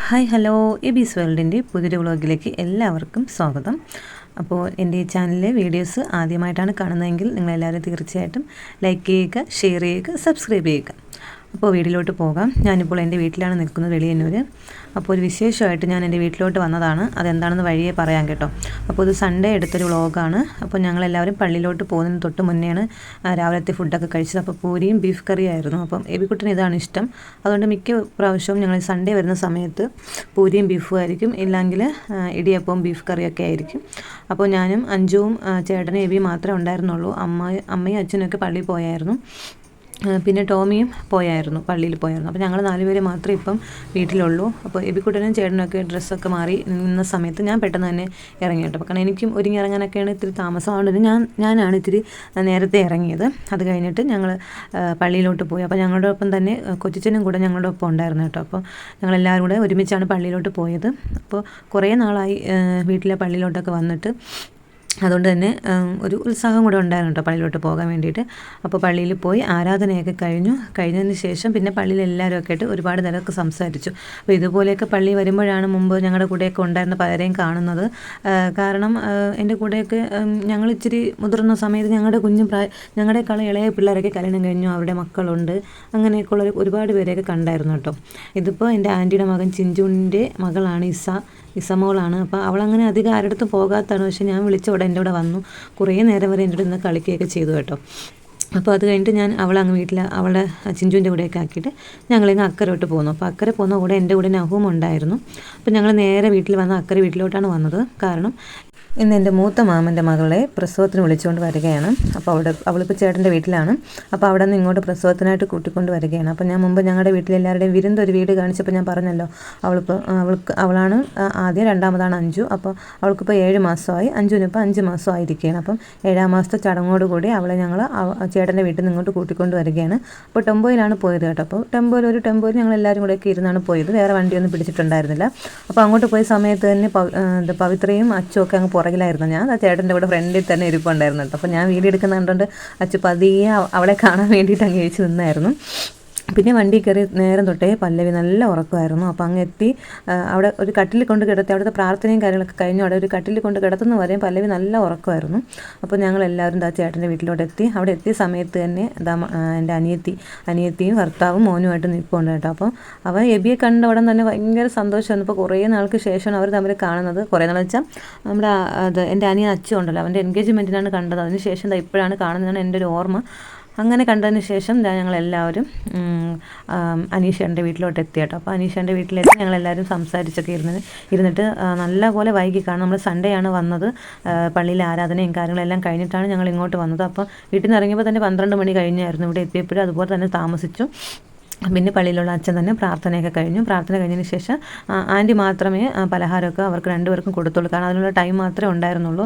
Hi hello എബീസ് വേൾഡിൻ്റെ പുതിയൊരു വ്ളോഗിലേക്ക് എല്ലാവർക്കും സ്വാഗതം. അപ്പോൾ എൻ്റെ ഈ ചാനലിലെ വീഡിയോസ് ആദ്യമായിട്ടാണ് കാണുന്നതെങ്കിൽ നിങ്ങളെല്ലാവരും തീർച്ചയായിട്ടും ലൈക്ക് ചെയ്യുക, ഷെയർ ചെയ്യുക, സബ്സ്ക്രൈബ് ചെയ്യുക. അപ്പോൾ വീട്ടിലോട്ട് പോകാം. ഞാനിപ്പോൾ എൻ്റെ വീട്ടിലാണ് നിൽക്കുന്നത്, വെളിയന്നൂർ. അപ്പോൾ ഒരു വിശേഷമായിട്ട് ഞാൻ എൻ്റെ വീട്ടിലോട്ട് വന്നതാണ്. അതെന്താണെന്ന് വഴിയേ പറയാം കേട്ടോ. അപ്പോൾ ഇത് സൺഡേ എടുത്തൊരു വ്ളോഗാണ്. അപ്പോൾ ഞങ്ങളെല്ലാവരും പള്ളിയിലോട്ട് പോകുന്നതിന് തൊട്ട് മുന്നെയാണ് രാവിലത്തെ ഫുഡൊക്കെ കഴിച്ചത്. അപ്പോൾ പൂരിയും ബീഫ് കറിയായിരുന്നു. അപ്പം എബിക്കുട്ടന് ഇതാണ് ഇഷ്ടം. അതുകൊണ്ട് മിക്ക പ്രാവശ്യവും ഞങ്ങൾ സൺഡേ വരുന്ന സമയത്ത് പൂരിയും ബീഫും ആയിരിക്കും, ഇല്ലെങ്കിൽ ഇടിയപ്പവും ബീഫ് കറിയൊക്കെ ആയിരിക്കും. അപ്പോൾ ഞാനും അഞ്ചുവും ചേട്ടനും എബിയും മാത്രമേ ഉണ്ടായിരുന്നുള്ളൂ. അമ്മയും അച്ഛനൊക്കെ പള്ളിയിൽ പോയായിരുന്നു. പിന്നെ ടോമിയും പള്ളിയിൽ പോയായിരുന്നു. അപ്പോൾ ഞങ്ങൾ 4 പേര് മാത്രമേ ഇപ്പം വീട്ടിലുള്ളൂ. അപ്പോൾ എബിക്കുട്ടനും ചേട്ടനൊക്കെ ഡ്രസ്സൊക്കെ മാറി നിന്ന സമയത്ത് ഞാൻ പെട്ടെന്ന് തന്നെ ഇറങ്ങി കേട്ടോ. കാരണം എനിക്കും ഒരുങ്ങി ഇറങ്ങാനൊക്കെയാണ് ഇത്തിരി താമസമാകൊണ്ട് ഞാനാണ് ഇത്തിരി നേരത്തെ ഇറങ്ങിയത്. അത് കഴിഞ്ഞിട്ട് ഞങ്ങൾ പള്ളിയിലോട്ട് പോയി. അപ്പോൾ ഞങ്ങളുടെ ഒപ്പം തന്നെ കൊച്ചിച്ചനും കൂടെ ഞങ്ങളുടെ ഒപ്പം ഉണ്ടായിരുന്നു കേട്ടോ. അപ്പോൾ ഞങ്ങളെല്ലാവരും കൂടെ ഒരുമിച്ചാണ് പള്ളിയിലോട്ട് പോയത്. അപ്പോൾ കുറേ നാളായി വീട്ടിലെ പള്ളിയിലോട്ടൊക്കെ വന്നിട്ട്, അതുകൊണ്ട് തന്നെ ഒരു ഉത്സാഹം കൂടെ ഉണ്ടായിരുന്നു കേട്ടോ പള്ളിയിലോട്ട് പോകാൻ വേണ്ടിയിട്ട്. അപ്പോൾ പള്ളിയിൽ പോയി ആരാധനയൊക്കെ കഴിഞ്ഞതിന് ശേഷം പിന്നെ പള്ളിയിൽ എല്ലാവരും ഒക്കെ ആയിട്ട് ഒരുപാട് നേരമൊക്കെ സംസാരിച്ചു. അപ്പോൾ ഇതുപോലെയൊക്കെ പള്ളി വരുമ്പോഴാണ് മുമ്പ് ഞങ്ങളുടെ കൂടെയൊക്കെ ഉണ്ടായിരുന്ന പലരെയും കാണുന്നത്. കാരണം എൻ്റെ കൂടെയൊക്കെ ഞങ്ങൾ ഇച്ചിരി മുതിർന്ന സമയത്ത് ഞങ്ങളുടെക്കാളും ഇളയ പിള്ളേരൊക്കെ കല്യാണം കഴിഞ്ഞു, അവരുടെ മക്കളുണ്ട്, അങ്ങനെയൊക്കെയുള്ള ഒരുപാട് പേരെയൊക്കെ കണ്ടായിരുന്നു കേട്ടോ. ഇതിപ്പോൾ എൻ്റെ ആൻറ്റിയുടെ മകൻ ചിഞ്ചുവിൻ്റെ മകളാണ് ഇസമോളാണ്. അപ്പോൾ അവളങ്ങനെ അധികം ആരുടെ അടുത്ത് പോകാത്തതാണ്. പക്ഷേ ഞാൻ വിളിച്ച ഉടനെ എൻ്റെ കൂടെ വന്നു. കുറേ നേരം വരെ എൻ്റെ അടുത്ത് നിന്ന് കളിക്കുകയൊക്കെ ചെയ്തു കേട്ടോ. അപ്പോൾ അത് കഴിഞ്ഞിട്ട് ഞാൻ അവളെ ചിഞ്ചുവിൻ്റെ കൂടെയൊക്കെ ആക്കിയിട്ട് ഞങ്ങളിങ്ങ് അക്കരോട്ട് പോന്നു. അപ്പോൾ അക്കരെ പോകുന്ന കൂടെ എൻ്റെ കൂടെ നഹൂം ഉണ്ടായിരുന്നു. അപ്പോൾ ഞങ്ങൾ നേരെ വീട്ടിൽ വന്ന് അക്കരെ വീട്ടിലോട്ടാണ് വന്നത്. കാരണം ഇന്ന് എൻ്റെ മൂത്ത മാമൻ്റെ മകളെ പ്രസവത്തിന് വിളിച്ചുകൊണ്ട് വരികയാണ്. അപ്പോൾ അവളിപ്പോൾ ചേട്ടൻ്റെ വീട്ടിലാണ്. അപ്പോൾ അവിടെ നിന്ന് ഇങ്ങോട്ട് പ്രസവത്തിനായിട്ട് കൂട്ടിക്കൊണ്ട് വരികയാണ്. അപ്പോൾ ഞാൻ മുമ്പ് ഞങ്ങളുടെ വീട്ടിലെല്ലാവരുടെയും ഒരു വീട് കാണിച്ചപ്പോൾ ഞാൻ പറഞ്ഞല്ലോ, അവളാണ് ആദ്യം, രണ്ടാമതാണ് അഞ്ചു. അപ്പോൾ അവൾക്കിപ്പോൾ 7 മാസമായി, അഞ്ചുവിനിപ്പോൾ 5 മാസമായിരിക്കുകയാണ്. അപ്പം 7-ാം മാസത്തെ ചടങ്ങോടുകൂടി അവളെ ഞങ്ങൾ ചേട്ടൻ്റെ വീട്ടിൽ നിന്ന് ഇങ്ങോട്ട് കൂട്ടിക്കൊണ്ട് വരികയാണ്. അപ്പോൾ ടെമ്പോയിലാണ് പോയത് കേട്ടോ. അപ്പോൾ ടെമ്പോയിൽ ഞങ്ങൾ എല്ലാവരും കൂടെയൊക്കെ ഇരുന്നാണ് പോയത്. വേറെ വണ്ടിയൊന്നും പിടിച്ചിട്ടുണ്ടായിരുന്നില്ല. അപ്പോൾ അങ്ങോട്ട് പോയ സമയത്ത് തന്നെ പവിത്രയും അച്ചും ഒക്കെ അങ്ങ് പുറകിലായിരുന്നു. ഞാൻ ആ ചേട്ടൻ്റെ കൂടെ ഫ്രണ്ടിൽ തന്നെ ഇരിപ്പുണ്ടായിരുന്നു കേട്ടോ. അപ്പോൾ ഞാൻ വീഡിയോ എടുക്കുന്ന കണ്ടുകൊണ്ട് അച്ചു പതിയെ അവളെ കാണാൻ വേണ്ടിയിട്ട് അങ്ങ് കഴിച്ച് നിന്നായിരുന്നു. പിന്നെ വണ്ടി കയറി നേരം തൊട്ടേ പല്ലവി നല്ല ഉറക്കമായിരുന്നു. അപ്പോൾ അങ്ങ് എത്തി അവിടെ ഒരു കട്ടിൽ കൊണ്ട് കിടത്തി, അവിടുത്തെ പ്രാർത്ഥനയും കാര്യങ്ങളൊക്കെ കഴിഞ്ഞു അവിടെ ഒരു കട്ടിൽ കൊണ്ട് കിടത്തുന്ന വരെയും പല്ലവി നല്ല ഉറക്കമായിരുന്നു. അപ്പോൾ ഞങ്ങളെല്ലാവരും ചേട്ടൻ്റെ വീട്ടിലോട്ട് എത്തി. അവിടെ എത്തിയ സമയത്ത് തന്നെ എൻ്റെ അനിയത്തിയും ഭർത്താവും മോനുമായിട്ട് നിൽപ്പുണ്ട് കേട്ടോ. അപ്പോൾ അവൻ എബിയെ കണ്ട ഉടൻ തന്നെ ഭയങ്കര സന്തോഷമായിരുന്നു. ഇപ്പോൾ കുറേ നാൾക്ക് ശേഷമാണ് അവർ തമ്മിൽ കാണുന്നത്. കുറേ നാൾ വെച്ചാൽ നമ്മുടെ എൻ്റെ അനിയൻ അച്ഛൻ ഉണ്ടല്ലോ, അവൻ്റെ എൻഗേജ്മെൻറ്റിനാണ് കണ്ടത്. അതിന് ശേഷം ഇപ്പോഴാണ് കാണുന്നതാണ് എൻ്റെ ഒരു ഓർമ്മ. അങ്ങനെ കണ്ടതിന് ശേഷം ഞങ്ങളെല്ലാവരും അനീഷേൻ്റെ വീട്ടിലോട്ട് എത്തി കേട്ടോ. അപ്പോൾ അനീഷേൻ്റെ വീട്ടിലെത്തി ഞങ്ങളെല്ലാവരും സംസാരിച്ചൊക്കെ ഇരുന്നിട്ട് നല്ല പോലെ വൈകി. കാരണം നമ്മൾ സൺഡേ ആണ് വന്നത്. പള്ളിയിലെ ആരാധനയും കാര്യങ്ങളെല്ലാം കഴിഞ്ഞിട്ടാണ് ഞങ്ങൾ ഇങ്ങോട്ട് വന്നത്. അപ്പോൾ വീട്ടിൽ നിന്ന് ഇറങ്ങിയപ്പോൾ തന്നെ 12 മണി കഴിഞ്ഞായിരുന്നു. ഇവിടെ എത്തിയപ്പോഴും അതുപോലെ തന്നെ താമസിച്ചു. പിന്നെ പള്ളിയിലുള്ള അച്ഛൻ തന്നെ പ്രാർത്ഥന കഴിഞ്ഞതിന് ശേഷം ആൻറ്റി മാത്രമേ പലഹാരമൊക്കെ അവർക്ക് 2 പേർക്കും കൊടുത്തുള്ളൂ. കാരണം അതിനുള്ള ടൈം മാത്രമേ ഉണ്ടായിരുന്നുള്ളൂ.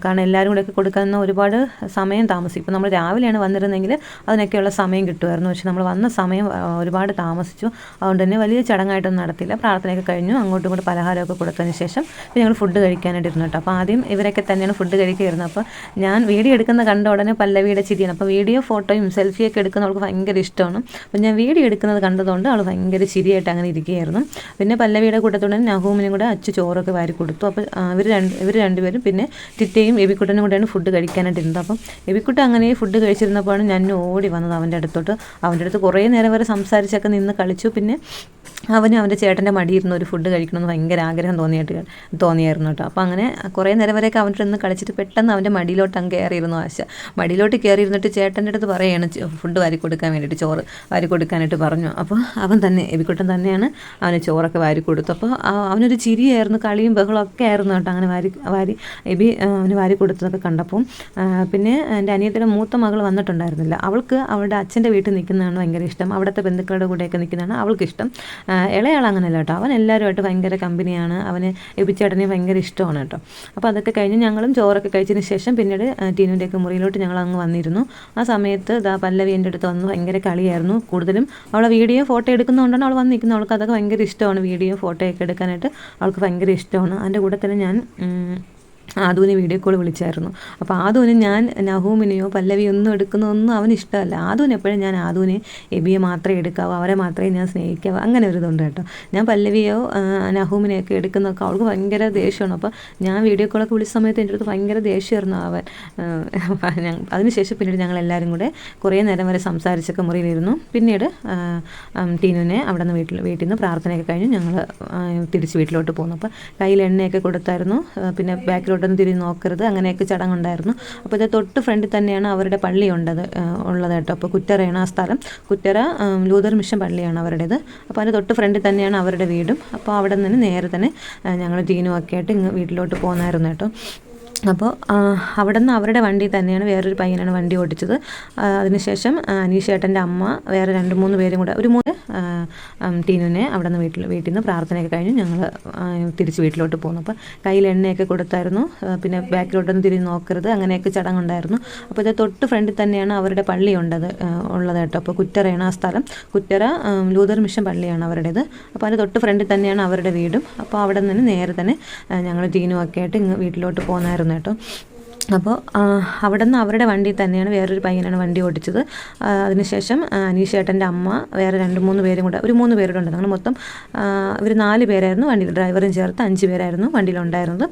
കാരണം എല്ലാവരും കൂടെയൊക്കെ കൊടുക്കുന്ന ഒരുപാട് സമയം താമസിക്കും. ഇപ്പോൾ നമ്മൾ രാവിലെയാണ് വന്നിരുന്നെങ്കിൽ അതിനൊക്കെയുള്ള സമയം കിട്ടുമായിരുന്നു. പക്ഷേ നമ്മൾ വന്ന സമയം ഒരുപാട് താമസിച്ചു. അതുകൊണ്ട് തന്നെ വലിയ ചടങ്ങായിട്ടൊന്നും നടത്തില്ല. പ്രാർത്ഥനയൊക്കെ കഴിഞ്ഞു. അങ്ങോട്ടും ഇങ്ങോട്ട് പലഹാരമൊക്കെ കൊടുത്തതിന് ശേഷം പിന്നെ ഞങ്ങൾ ഫുഡ് കഴിക്കാനായിട്ട് ഇരുന്നു കേട്ടോ. അപ്പോൾ ആദ്യം ഇവരൊക്കെ തന്നെയാണ് ഫുഡ് കഴിക്കുകയായിരുന്നു. അപ്പോൾ ഞാൻ വീഡിയോ എടുക്കുന്ന കണ്ട ഉടനെ പല്ലവിയുടെ ചിരിയാണ്. അപ്പോൾ വീഡിയോ ഫോട്ടോയും സെൽഫിയൊക്കെ എടുക്കുന്ന അവൾക്ക് ഭയങ്കര ഇഷ്ടമാണ്. അപ്പോൾ ഞാൻ വീഡിയോ എടുക്കുന്നത് കണ്ടതുകൊണ്ട് അവൾ ഭയങ്കര ചിരിയായിട്ട് അങ്ങനെ ഇരിക്കുകയായിരുന്നു. പിന്നെ പല്ലവിയുടെ കൂട്ടത്തോടെ നഹൂമിനും കൂടെ അച്ചു ചോറൊക്കെ വാരി കൊടുത്തു. അപ്പോൾ ഇവർ രണ്ടുപേരും പിന്നെ ടിറ്റയും എബിക്കുട്ടനും കൂടെയാണ് ഫുഡ് കഴിക്കാനായിട്ട് ഇരുന്നത്. അപ്പം എബിക്കുട്ട അങ്ങനെ ഫുഡ് കഴിച്ചിരുന്നപ്പോഴാണ് ഞാൻ ഓടി വന്നത് അവൻ്റെ അടുത്ത് കുറേ നേരം വരെ സംസാരിച്ചൊക്കെ നിന്ന് കളിച്ചു. പിന്നെ അവൻ്റെ ചേട്ടൻ്റെ മടിയിരുന്ന ഒരു ഫുഡ് കഴിക്കണമെന്ന് ഭയങ്കര ആഗ്രഹം തോന്നിയായിരുന്നു കേട്ടോ. അപ്പോൾ അങ്ങനെ കുറേ നേരം വരെയൊക്കെ അവൻ്റെ അടുത്ത് കളിച്ചിട്ട് പെട്ടെന്ന് അവൻ്റെ മടിയിലോട്ട് അങ്ങ് കയറിയിരുന്നു ആശ. മടിയിലോട്ട് കയറിയിരുന്നിട്ട് ചേട്ടൻ്റെ അടുത്ത് പറയുകയാണ് ഫുഡ് വാരി കൊടുക്കാൻ വേണ്ടിയിട്ട്, ചോറ് വാരി കൊടുക്കാനായിട്ട് പറഞ്ഞു. അപ്പോൾ അവൻ തന്നെ, എബിക്കുട്ടൻ തന്നെയാണ് അവന് ചോറൊക്കെ വാരി കൊടുത്തു. അപ്പോൾ അവനൊരു ചിരിയായിരുന്നു, കളിയും ബഹളമൊക്കെ ആയിരുന്നു കേട്ടോ. അങ്ങനെ എബി അവന് വാരി കൊടുത്തതൊക്കെ കണ്ടപ്പോൾ പിന്നെ എൻ്റെ അനിയത്തിയുടെ മൂത്ത മകൾ വന്നിട്ടുണ്ടായിരുന്നില്ല. അവൾക്ക് അവളുടെ അച്ഛൻ്റെ വീട്ടിൽ നിൽക്കുന്നതാണ് ഭയങ്കര ഇഷ്ടം. അവിടുത്തെ ബന്ധുക്കളുടെ കൂടെയൊക്കെ നിൽക്കുന്നതാണ് അവൾക്കിഷ്ടം. ഇളയാൾ അങ്ങനെയല്ല കേട്ടോ. അവൻ എല്ലാവരുമായിട്ട് ഭയങ്കര കമ്പനിയാണ്. അവന് എബിച്ചേട്ടനെ ഭയങ്കര ഇഷ്ടമാണ് കേട്ടോ. അപ്പോൾ അതൊക്കെ കഴിഞ്ഞ് ഞങ്ങളും ചോറൊക്കെ കഴിച്ചതിന് ശേഷം പിന്നീട് ടീനുൻ്റെയൊക്കെ മുറിയിലോട്ട് ഞങ്ങൾ അങ്ങ് വന്നിരുന്നു. ആ സമയത്ത് പല്ലവി എൻ്റെ അടുത്ത് വന്ന് ഭയങ്കര കളിയായിരുന്നു. കൂടുതലും അവളെ വീഡിയോ ഫോട്ടോ എടുക്കുന്നതുകൊണ്ടാണ് അവൾ വന്നിരിക്കുന്നത്. അവൾക്ക് അതൊക്കെ ഭയങ്കര ഇഷ്ടമാണ്. വീഡിയോ ഫോട്ടോ ഒക്കെ എടുക്കാനായിട്ട് അവൾക്ക് ഭയങ്കര ഇഷ്ടമാണ്. അതിൻ്റെ കൂടെ തന്നെ ഞാൻ ആദുവിനെ വീഡിയോ കോൾ വിളിച്ചായിരുന്നു. അപ്പോൾ ആദുവിന് ഞാൻ നഹൂമിനെയോ പല്ലവിയോ ഒന്നും എടുക്കുന്നതൊന്നും അവന് ഇഷ്ടമല്ല. ആദുവിന് എപ്പോഴും ഞാൻ ആദുവിനെ എബിയെ മാത്രമേ എടുക്കാവൂ, അവരെ മാത്രമേ ഞാൻ സ്നേഹിക്കാവൂ, അങ്ങനെ ഒരു ഇതുണ്ട് കേട്ടോ. ഞാൻ പല്ലവിയോ നഹൂമിനെയൊക്കെ എടുക്കുന്നതൊക്കെ അവൾക്ക് ഭയങ്കര ദേഷ്യമാണ്. അപ്പോൾ ഞാൻ വീഡിയോ കോളൊക്കെ വിളിച്ച സമയത്ത് എൻ്റെ അടുത്ത് ഭയങ്കര ദേഷ്യമായിരുന്നു അവൻ. അതിനുശേഷം പിന്നീട് ഞങ്ങളെല്ലാവരും കൂടെ കുറേ നേരം വരെ സംസാരിച്ചൊക്കെ മുറിയിലിരുന്നു. പിന്നീട് ടീനുവിനെ അവിടെ നിന്ന് വീട്ടിൽ നിന്ന് പ്രാർത്ഥനയൊക്കെ കഴിഞ്ഞ് ഞങ്ങൾ തിരിച്ച് വീട്ടിലോട്ട് പോന്നു. അപ്പോൾ കയ്യിൽ എണ്ണയൊക്കെ കൊടുത്തായിരുന്നു. പിന്നെ ബാക്കിലോട്ടൊന്നും തിരിഞ്ഞ് നോക്കരുത്, അങ്ങനെയൊക്കെ ചടങ്ങുണ്ടായിരുന്നു. അപ്പോൾ ഇത് തൊട്ട് ഫ്രണ്ടിൽ തന്നെയാണ് അവരുടെ പള്ളി ഉള്ളത് കേട്ടോ. അപ്പോൾ കുറ്ററയാണ് ആ സ്ഥലം. കുറ്ററ ലൂതർ മിഷൻ പള്ളിയാണ് അവരുടേത്. അപ്പോൾ അതിന് തൊട്ട് ഫ്രണ്ടിൽ തന്നെയാണ് അവരുടെ വീടും. അപ്പോൾ അവിടെ നിന്ന് നേരെ തന്നെ ഞങ്ങൾ ടീനുമൊക്കെ ആയിട്ട് ഇങ്ങ് വീട്ടിലോട്ട് പോകുന്നായിരുന്നു കേട്ടോ. അപ്പോൾ അവിടെ നിന്ന് അവരുടെ വണ്ടി തന്നെയാണ്, വേറൊരു പയ്യനാണ് വണ്ടി ഓടിച്ചത്. അതിനുശേഷം അനീഷേട്ടൻ്റെ അമ്മ വേറെ 2-3 പേരും കൂടെ ടീനുവിനെ അവിടെ നിന്ന് വീട്ടിൽ നിന്ന് പ്രാർത്ഥനയൊക്കെ കഴിഞ്ഞ് ഞങ്ങൾ തിരിച്ച് വീട്ടിലോട്ട് പോകുന്നു. അപ്പോൾ കയ്യിൽ എണ്ണയൊക്കെ കൊടുത്തായിരുന്നു. പിന്നെ ബാക്കിലോട്ടൊന്നും തിരിഞ്ഞ് നോക്കരുത്, അങ്ങനെയൊക്കെ ചടങ്ങുണ്ടായിരുന്നു. അപ്പോൾ ഇത് തൊട്ട് ഫ്രണ്ടിൽ തന്നെയാണ് അവരുടെ പള്ളി ഉള്ളത് കേട്ടോ. അപ്പോൾ കുറ്ററയാണ് ആ സ്ഥലം. കുറ്ററ ലൂതർ മിഷൻ പള്ളിയാണ് അവരുടേത്. അപ്പോൾ അതിന് തൊട്ട് ഫ്രണ്ടിൽ തന്നെയാണ് അവരുടെ വീടും. അപ്പോൾ അവിടെ നിന്ന് നേരെ തന്നെ ഞങ്ങൾ ടീനുമൊക്കെ ആയിട്ട് ഇങ്ങ് വീട്ടിലോട്ട് പോകുന്നായിരുന്നു കേട്ടോ. അപ്പോൾ അവിടെ നിന്ന് അവരുടെ വണ്ടി തന്നെയാണ്, വേറൊരു പയ്യനാണ് വണ്ടി ഓടിച്ചത്. അതിനുശേഷം അനീഷേട്ടൻ്റെ അമ്മ വേറെ 2-3 പേരും കൂടെ 3 പേരുടെ ഉണ്ട്. ഞങ്ങൾ മൊത്തം ഇവർ 4 പേരായിരുന്നു വണ്ടിയിൽ, ഡ്രൈവറും ചേർത്ത് 5 പേരായിരുന്നു വണ്ടിയിലുണ്ടായിരുന്നത്.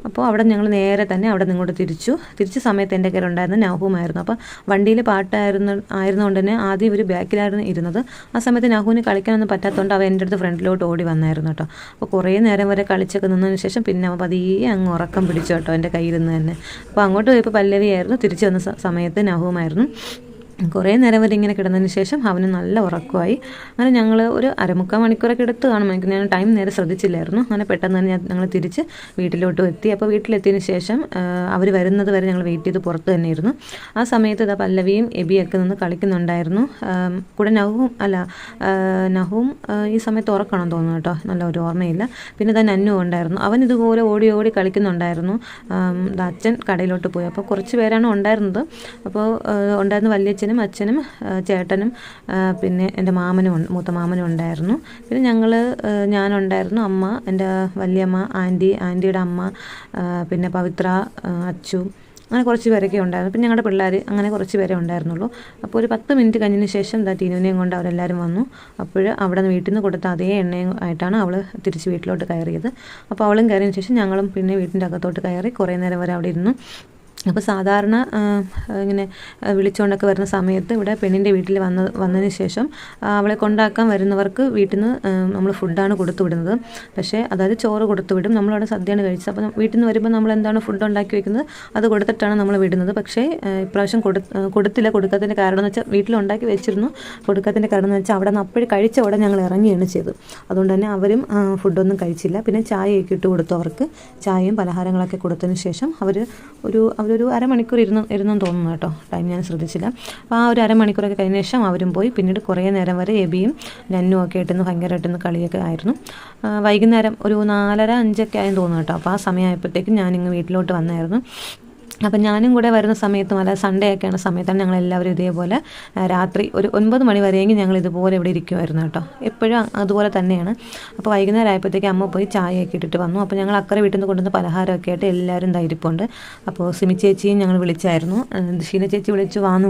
അപ്പോൾ അവിടെ ഞങ്ങൾ നേരെ തന്നെ അവിടെ നിങ്ങോട്ട് തിരിച്ച സമയത്ത് എൻ്റെ കയ്യിലുണ്ടായിരുന്ന നഹൂമായിരുന്നു. അപ്പോൾ വണ്ടിയിൽ ആയിരുന്നുകൊണ്ട് തന്നെ ആദ്യം ഇവർ ബാക്കിലായിരുന്നു ഇരുന്നത്. ആ സമയത്ത് നഹൂവിന് കളിക്കാനൊന്നും പറ്റാത്തതുകൊണ്ട് അവൻ എൻ്റെ അടുത്ത് ഫ്രണ്ടിലോട്ട് ഓടി വന്നായിരുന്നു കേട്ടോ. അപ്പോൾ കുറേ നേരം വരെ കളിച്ചൊക്കെ നിന്നതിന് ശേഷം പിന്നെ അവൻ പതിയെ അങ്ങ് ഉറക്കം പിടിച്ചു കേട്ടോ എൻ്റെ കയ്യിൽ നിന്ന് തന്നെ. അപ്പോൾ അങ്ങോട്ട് പോയപ്പോൾ പല്ലവിയായിരുന്നു, തിരിച്ചു വന്ന സമയത്ത് നഹൂമായിരുന്നു. കുറേ നേരം വരെ ഇങ്ങനെ കിടന്നതിന് ശേഷം അവന് നല്ല ഉറക്കമായി. അങ്ങനെ ഞങ്ങൾ ഒരു 1/4 മണിക്കൂറൊക്കെ എടുത്ത് കാണും. എനിക്ക് ഞാൻ ടൈം നേരെ ശ്രദ്ധിച്ചില്ലായിരുന്നു. അങ്ങനെ പെട്ടെന്ന് തന്നെ ഞങ്ങൾ തിരിച്ച് വീട്ടിലോട്ട് എത്തി. അപ്പോൾ വീട്ടിലെത്തിയതിന് ശേഷം അവർ വരുന്നത് വരെ ഞങ്ങൾ വെയിറ്റ് ചെയ്ത് പുറത്ത് തന്നെ ഇരുന്നു. ആ സമയത്ത് ഇതാ പല്ലവിയും എബിയൊക്കെ നിന്ന് കളിക്കുന്നുണ്ടായിരുന്നു. കൂടെ നഹൂം ഈ സമയത്ത് ഉറക്കണം തോന്നുന്നു കേട്ടോ, നല്ല ഒരു ഓർമ്മയില്ല. പിന്നെ ഇതാ നന്നു ഉണ്ടായിരുന്നു, അവൻ ഇതുപോലെ ഓടി ഓടി കളിക്കുന്നുണ്ടായിരുന്നു. അച്ഛൻ കടയിലോട്ട് പോയി. അപ്പോൾ കുറച്ച് പേരാണ് ഉണ്ടായിരുന്നത്. അപ്പോൾ ഉണ്ടായിരുന്ന വലിയ അച്ഛനും ചേട്ടനും പിന്നെ എൻ്റെ മൂത്ത മാമനും ഉണ്ടായിരുന്നു. പിന്നെ ഞാനുണ്ടായിരുന്നു, അമ്മ, എൻ്റെ വല്യമ്മ, ആൻറ്റിയുടെ അമ്മ, പിന്നെ പവിത്ര, അച്ചു, അങ്ങനെ കുറച്ച് പേരൊക്കെ ഉണ്ടായിരുന്നു. പിന്നെ ഞങ്ങളുടെ പിള്ളേർ, അങ്ങനെ കുറച്ച് പേരെ ഉണ്ടായിരുന്നുള്ളൂ. അപ്പോൾ ഒരു 10 മിനിറ്റ് കഴിഞ്ഞതിന് ശേഷം ടീനുവിനെയും കൊണ്ട് അവരെല്ലാവരും വന്നു. അപ്പോൾ അവിടെ നിന്ന് വീട്ടിൽ നിന്ന് കൊടുത്ത അതേ എണ്ണയും ആയിട്ടാണ് അവൾ തിരിച്ച് വീട്ടിലോട്ട് കയറിയത്. അപ്പോൾ അവളും കയറിയതിന് ശേഷം ഞങ്ങളും പിന്നെ വീട്ടിൻ്റെ അകത്തോട്ട് കയറി കുറേ നേരം വരെ അവിടെ ഇരുന്നു. അപ്പോൾ സാധാരണ ഇങ്ങനെ വിളിച്ചുകൊണ്ടൊക്കെ വരുന്ന സമയത്ത് ഇവിടെ പെണ്ണിൻ്റെ വീട്ടിൽ വന്നതിന് ശേഷം അവളെ കൊണ്ടാക്കാൻ വരുന്നവർക്ക് വീട്ടിൽ നിന്ന് നമ്മൾ ഫുഡാണ് കൊടുത്തു വിടുന്നത്. പക്ഷേ അതായത് ചോറ് കൊടുത്തു വിടും. നമ്മളവിടെ സദ്യയാണ് കഴിച്ചത്. അപ്പോൾ വീട്ടിൽ നിന്ന് വരുമ്പോൾ നമ്മൾ എന്താണ് ഫുഡ് ഉണ്ടാക്കി വയ്ക്കുന്നത് അത് കൊടുത്തിട്ടാണ് നമ്മൾ വിടുന്നത്. പക്ഷേ ഇപ്രാവശ്യം കൊടുക്കാത്തതിൻ്റെ കാരണം എന്ന് വെച്ചാൽ വീട്ടിലുണ്ടാക്കി വെച്ചിരുന്നു. കൊടുക്കാത്തതിൻ്റെ കാരണം എന്ന് വെച്ചാൽ അവിടെ നിന്ന് അപ്പോഴും കഴിച്ച ഉടനെ ഞങ്ങൾ ഇറങ്ങിയാണ് ചെയ്തത്. അതുകൊണ്ട് തന്നെ അവരും ഫുഡൊന്നും കഴിച്ചില്ല. പിന്നെ ചായയൊക്കെ ഇട്ട് കൊടുത്തു. അവർക്ക് ചായയും പലഹാരങ്ങളൊക്കെ കൊടുത്തതിന് ശേഷം അവരൊരു 1/2 മണിക്കൂർ ഇരുന്നെന്ന് തോന്നുന്നു കേട്ടോ, ടൈം ഞാൻ ശ്രദ്ധിച്ചില്ല. അപ്പോൾ ആ ഒരു 1/2 മണിക്കൂറൊക്കെ കഴിഞ്ഞ ശേഷം അവരും പോയി. പിന്നീട് കുറേ നേരം വരെ എബിയും നന്നും ഒക്കെ ആയിട്ടൊന്ന് ഭയങ്കരമായിട്ടൊന്ന് കളിയൊക്കെ ആയിരുന്നു. വൈകുന്നേരം ഒരു 4:30-5 ആയെന്ന് തോന്നുന്നു കേട്ടോ. അപ്പോൾ ആ സമയമായപ്പോഴത്തേക്കും ഞാനിങ്ങ് വീട്ടിലോട്ട് വന്നായിരുന്നു. അപ്പം ഞാനും കൂടെ വരുന്ന സമയത്തും അല്ല സൺഡേ ഒക്കെയാണ് സമയത്താണ് ഞങ്ങളെല്ലാവരും ഇതേപോലെ രാത്രി ഒരു 9 മണി വരെയെങ്കിൽ ഞങ്ങൾ ഇതുപോലെ ഇവിടെ ഇരിക്കുമായിരുന്നു കേട്ടോ. എപ്പോഴും അതുപോലെ തന്നെയാണ്. അപ്പോൾ വൈകുന്നേരം ആയപ്പോഴത്തേക്ക് അമ്മ പോയി ചായയൊക്കെ ഇട്ടിട്ട് വന്നു. അപ്പോൾ ഞങ്ങൾ അക്കരെ വീട്ടിൽ നിന്ന് കൊണ്ടുവന്ന പലഹാരമൊക്കെ ആയിട്ട് എല്ലാവരും ധൈര്യപ്പുണ്ട്. അപ്പോൾ സിമി ചേച്ചിയും ഞങ്ങൾ വിളിച്ചായിരുന്നു. ഷീന ചേച്ചി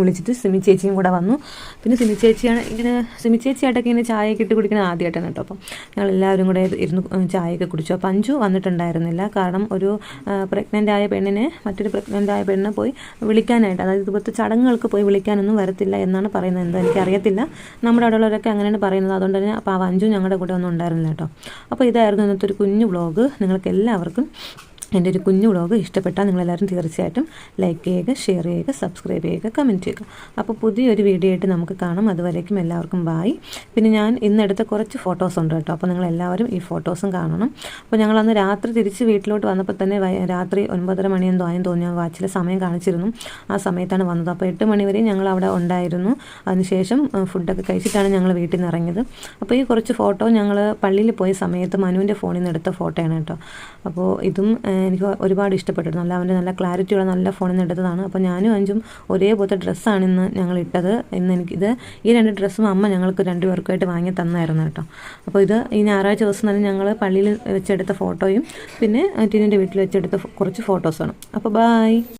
വിളിച്ചിട്ട് സിമി ചേച്ചിയും കൂടെ വന്നു. പിന്നെ സിമി ചേച്ചിയായിട്ടൊക്കെ ഇങ്ങനെ ചായയൊക്കെ ഇട്ട് കുടിക്കുന്നത് ആദ്യമായിട്ടാണ് കേട്ടോ. അപ്പം ഞങ്ങളെല്ലാവരും കൂടെ ഇരുന്ന് ചായയൊക്കെ കുടിച്ചു. അപ്പോൾ അഞ്ചു വന്നിട്ടുണ്ടായിരുന്നില്ല. കാരണം ഒരു പ്രഗ്നൻ്റ് ആയ പെണ്ണിനെ മറ്റൊരു പ്രഗ്നൻ്റായ പെണ്ണിനെ പോയി വിളിക്കാനായിട്ട്, അതായത് ഇതുപോലത്തെ ചടങ്ങുകൾക്ക് പോയി വിളിക്കാനൊന്നും വരത്തില്ല എന്നാണ് പറയുന്നത്. എന്താ എനിക്കറിയത്തില്ല, നമ്മുടെ അവിടെയുള്ളവരൊക്കെ അങ്ങനെയാണ് പറയുന്നത്. അതുകൊണ്ട് തന്നെ അപ്പോൾ ആ അഞ്ചും ഞങ്ങളുടെ കൂടെ ഒന്നും ഉണ്ടായിരുന്നില്ല കേട്ടോ. അപ്പോൾ ഇതായിരുന്നു ഇന്നത്തെ ഒരു കുഞ്ഞു വ്ളോഗ്. നിങ്ങൾക്ക് എല്ലാവർക്കും എൻ്റെ ഒരു കുഞ്ഞു വ്ളോഗ് ഇഷ്ടപ്പെട്ടാൽ നിങ്ങളെല്ലാവരും തീർച്ചയായിട്ടും ലൈക്ക് ചെയ്യുക, ഷെയർ ചെയ്യുക, സബ്സ്ക്രൈബ് ചെയ്യുക, കമൻറ്റ് ചെയ്യുക. അപ്പോൾ പുതിയൊരു വീഡിയോ ആയിട്ട് നമുക്ക് കാണാം. അതുവരേക്കും എല്ലാവർക്കും ബായ്. പിന്നെ ഞാൻ ഇന്നെടുത്ത കുറച്ച് ഫോട്ടോസ് ഉണ്ട് കേട്ടോ. അപ്പോൾ നിങ്ങളെല്ലാവരും ഈ ഫോട്ടോസും കാണണം. അപ്പോൾ ഞങ്ങളന്ന് രാത്രി തിരിച്ച് വീട്ടിലോട്ട് വന്നപ്പോൾ തന്നെ രാത്രി 9:30 മണിയെന്തോ ആയെന്ന് തോന്നി. ഞാൻ വാച്ചിലെ സമയം കാണിച്ചിരുന്നു. ആ സമയത്താണ് വന്നത്. അപ്പോൾ 8 മണി വരെ ഞങ്ങൾ അവിടെ ഉണ്ടായിരുന്നു. അതിനുശേഷം ഫുഡൊക്കെ കഴിച്ചിട്ടാണ് ഞങ്ങൾ വീട്ടിൽ നിന്ന് ഇറങ്ങിയത്. അപ്പോൾ ഈ കുറച്ച് ഫോട്ടോ ഞങ്ങൾ പള്ളിയിൽ പോയ സമയത്ത് മനുവിൻ്റെ ഫോണിൽ നിന്ന് എടുത്ത ഫോട്ടോയാണ് കേട്ടോ. അപ്പോൾ ഇതും എനിക്ക് ഒരുപാട് ഇഷ്ടപ്പെട്ടു. നല്ല ക്ലാരിറ്റിയുള്ള നല്ല ഫോണിൽ നിന്ന് എടുത്തതാണ്. അപ്പോൾ ഞാനും അഞ്ചും ഒരേപോലത്തെ ഡ്രസ്സാണ് ഇന്ന് ഞങ്ങൾ ഇട്ടത്. എനിക്കിത് ഈ 2 ഡ്രസ്സും അമ്മ ഞങ്ങൾക്ക് 2 പേർക്കുമായിട്ട് വാങ്ങി തന്നായിരുന്നു കേട്ടോ. അപ്പോൾ ഇത് ഈ ഞായറാഴ്ച ദിവസം തന്നെ ഞങ്ങൾ പള്ളിയിൽ വെച്ചെടുത്ത ഫോട്ടോയും പിന്നെ ടിനിൻ്റെ വീട്ടിൽ വെച്ചെടുത്ത കുറച്ച് ഫോട്ടോസാണ്. അപ്പോൾ ബായ്.